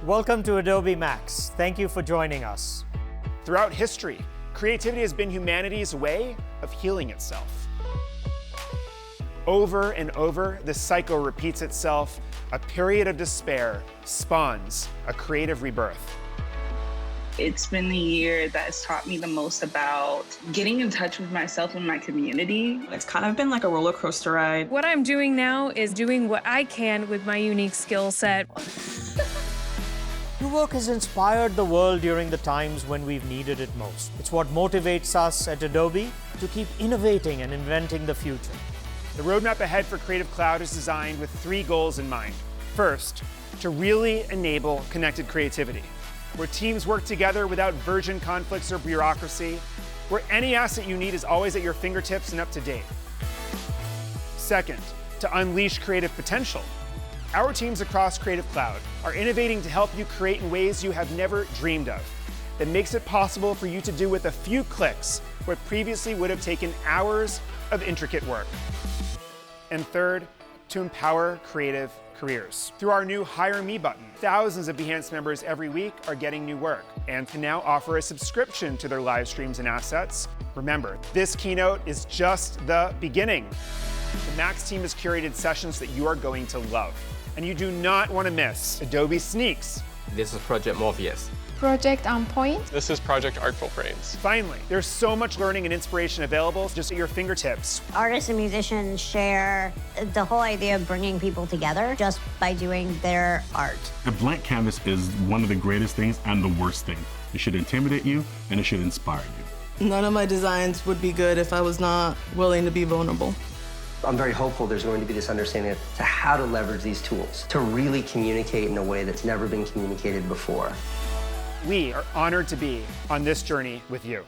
Welcome to Adobe Max. Thank you for joining us. Throughout history, creativity has been humanity's way of healing itself. Over and over, this cycle repeats itself. A period of despair spawns a creative rebirth. It's been the year that has taught me the most about getting in touch with myself and my community. It's kind of been like a roller coaster ride. What I'm doing now is doing what I can with my unique skill set. Your work has inspired the world during the times when we've needed it most. It's what motivates us at Adobe to keep innovating and inventing the future. The roadmap ahead for Creative Cloud is designed with 3 goals in mind. First, to really enable connected creativity, where teams work together without version conflicts or bureaucracy, where any asset you need is always at your fingertips and up to date. Second, to unleash creative potential. Our teams across Creative Cloud are innovating to help you create in ways you have never dreamed of, that makes it possible for you to do with a few clicks what previously would have taken hours of intricate work. And third, to empower creative careers. Through our new Hire Me button, thousands of Behance members every week are getting new work and can now offer a subscription to their live streams and assets. Remember, this keynote is just the beginning. The Max team has curated sessions that you are going to love, and you do not want to miss Adobe Sneaks. This is Project Morpheus. Project On Point. This is Project Artful Frames. Finally, there's so much learning and inspiration available just at your fingertips. Artists and musicians share the whole idea of bringing people together just by doing their art. A blank canvas is one of the greatest things and the worst thing. It should intimidate you and it should inspire you. None of my designs would be good if I was not willing to be vulnerable. I'm very hopeful there's going to be this understanding to how to leverage these tools to really communicate in a way that's never been communicated before. We are honored to be on this journey with you.